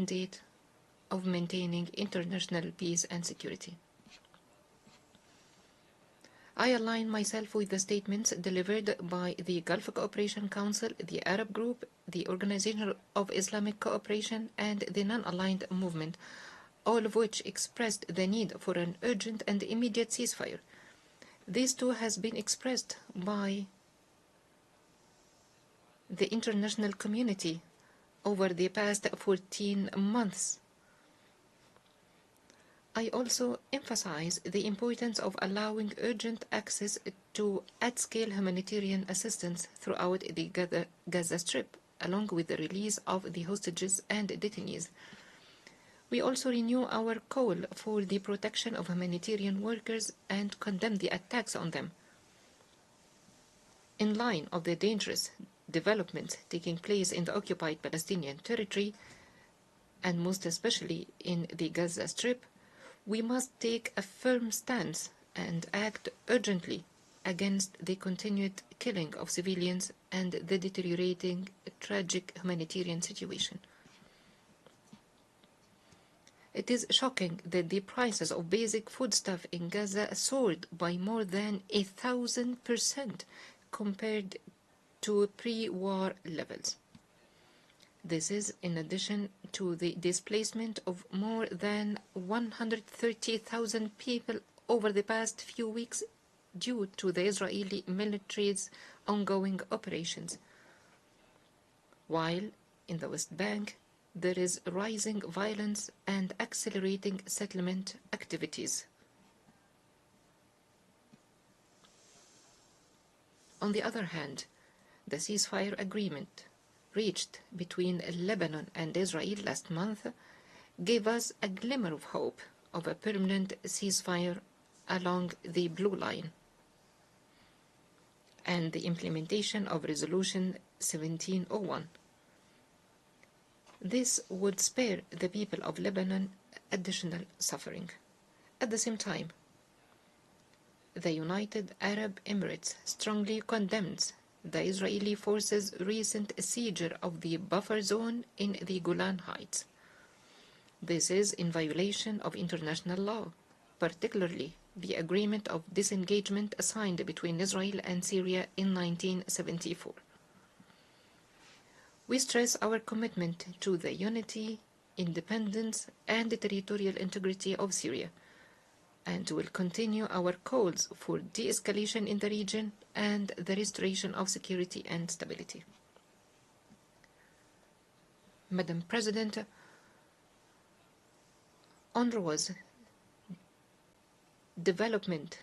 mandate of maintaining international peace and security. I align myself with the statements delivered by the Gulf Cooperation Council, the Arab Group, the Organization of Islamic Cooperation, and the Non-Aligned Movement, all of which expressed the need for an urgent and immediate ceasefire. This too has been expressed by the international community over the past 14 months. I also emphasize the importance of allowing urgent access to at-scale humanitarian assistance throughout the Gaza Strip, along with the release of the hostages and detainees. We also renew our call for the protection of humanitarian workers and condemn the attacks on them. In line of the dangerous developments taking place in the occupied Palestinian territory, and most especially in the Gaza Strip, we must take a firm stance and act urgently against the continued killing of civilians and the deteriorating tragic humanitarian situation. It is shocking that the prices of basic foodstuff in Gaza soared by more than 1,000% compared to pre-war levels. This is in addition to the displacement of more than 130,000 people over the past few weeks due to the Israeli military's ongoing operations. While in the West Bank, there is rising violence and accelerating settlement activities. On the other hand, the ceasefire agreement reached between Lebanon and Israel last month gave us a glimmer of hope of a permanent ceasefire along the Blue Line and the implementation of Resolution 1701. This would spare the people of Lebanon additional suffering. At the same time, the United Arab Emirates strongly condemns the Israeli forces' recent siege of the buffer zone in the Golan Heights. This is in violation of international law, particularly the agreement of disengagement signed between Israel and Syria in 1974. We stress our commitment to the unity, independence, and territorial integrity of Syria, and will continue our calls for de-escalation in the region and the restoration of security and stability. Madam President, UNRWA's development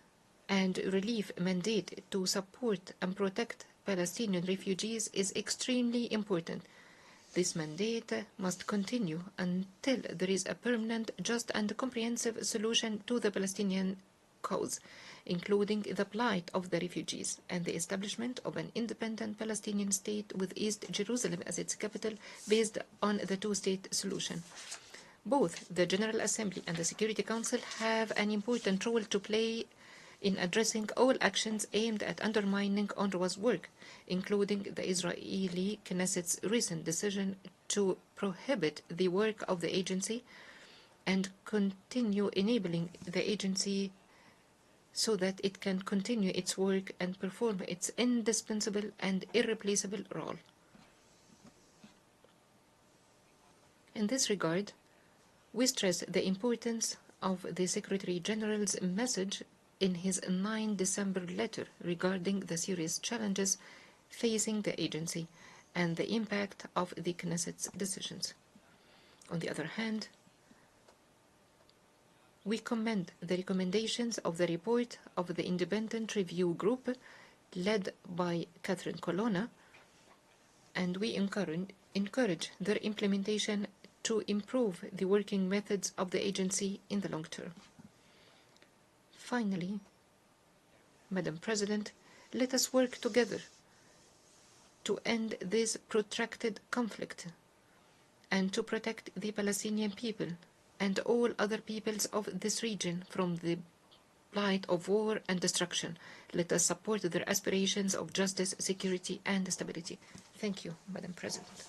and relief mandate to support and protect Palestinian refugees is extremely important. This mandate must continue until there is a permanent, just and comprehensive solution to the Palestinian cause, including the plight of the refugees and the establishment of an independent Palestinian state with East Jerusalem as its capital based on the two-state solution. Both the General Assembly and the Security Council have an important role to play in addressing all actions aimed at undermining UNRWA's work, including the Israeli Knesset's recent decision to prohibit the work of the agency and continue enabling the agency so that it can continue its work and perform its indispensable and irreplaceable role. In this regard, we stress the importance of the Secretary General's message in his 9 December letter regarding the serious challenges facing the agency and the impact of the Knesset's decisions. On the other hand, we commend the recommendations of the report of the Independent Review Group led by Catherine Colonna, and we encourage their implementation to improve the working methods of the agency in the long term. Finally, Madam President, let us work together to end this protracted conflict and to protect the Palestinian people and all other peoples of this region from the plight of war and destruction. Let us support their aspirations of justice, security, and stability. Thank you, Madam President.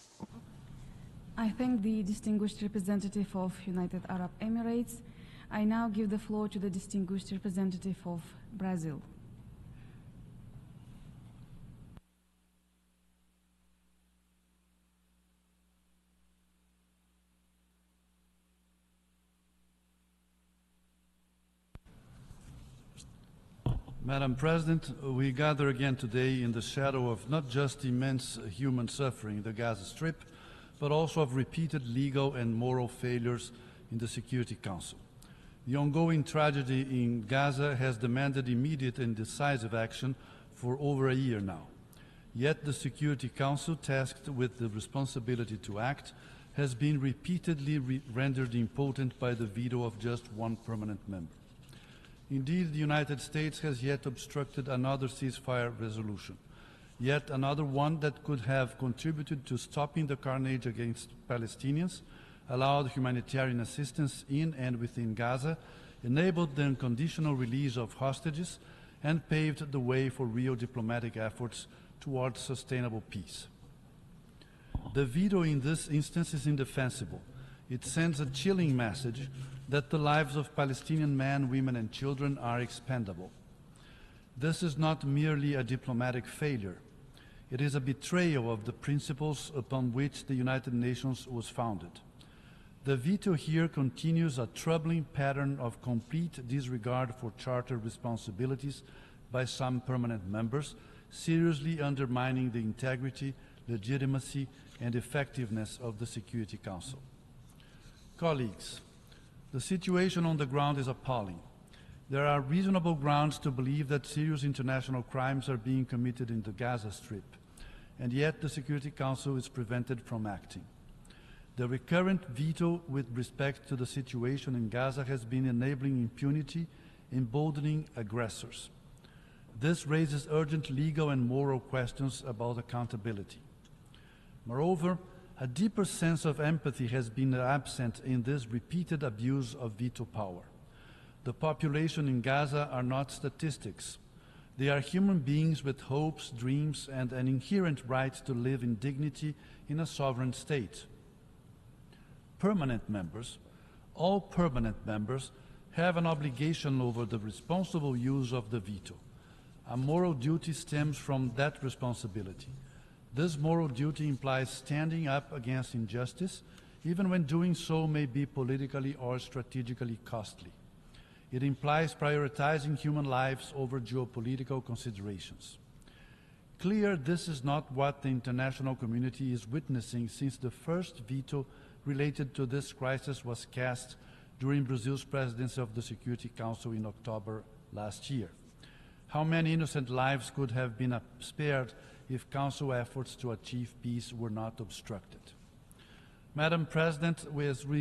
I thank the distinguished representative of United Arab Emirates. I now give the floor to the distinguished representative of Brazil. Madam President, we gather again today in the shadow of not just immense human suffering in the Gaza Strip, but also of repeated legal and moral failures in the Security Council. The ongoing tragedy in Gaza has demanded immediate and decisive action for over a year now. Yet the Security Council, tasked with the responsibility to act, has been repeatedly rendered impotent by the veto of just one permanent member. Indeed, the United States has yet obstructed another ceasefire resolution, yet another one that could have contributed to stopping the carnage against Palestinians, allowed humanitarian assistance in and within Gaza, enabled the unconditional release of hostages, and paved the way for real diplomatic efforts towards sustainable peace. The veto in this instance is indefensible. It sends a chilling message that the lives of Palestinian men, women, and children are expendable. This is not merely a diplomatic failure. It is a betrayal of the principles upon which the United Nations was founded. The veto here continues a troubling pattern of complete disregard for Charter responsibilities by some permanent members, seriously undermining the integrity, legitimacy, and effectiveness of the Security Council. Colleagues, the situation on the ground is appalling. There are reasonable grounds to believe that serious international crimes are being committed in the Gaza Strip, and yet the Security Council is prevented from acting. The recurrent veto with respect to the situation in Gaza has been enabling impunity, emboldening aggressors. This raises urgent legal and moral questions about accountability. Moreover, a deeper sense of empathy has been absent in this repeated abuse of veto power. The population in Gaza are not statistics. They are human beings with hopes, dreams, and an inherent right to live in dignity in a sovereign state. Permanent members, all permanent members, have an obligation over the responsible use of the veto. A moral duty stems from that responsibility. This moral duty implies standing up against injustice, even when doing so may be politically or strategically costly. It implies prioritizing human lives over geopolitical considerations. Clear this is not what the international community is witnessing since the first veto related to this crisis was cast during Brazil's presidency of the Security Council in October last year. How many innocent lives could have been spared if Council efforts to achieve peace were not obstructed? Madam President, as we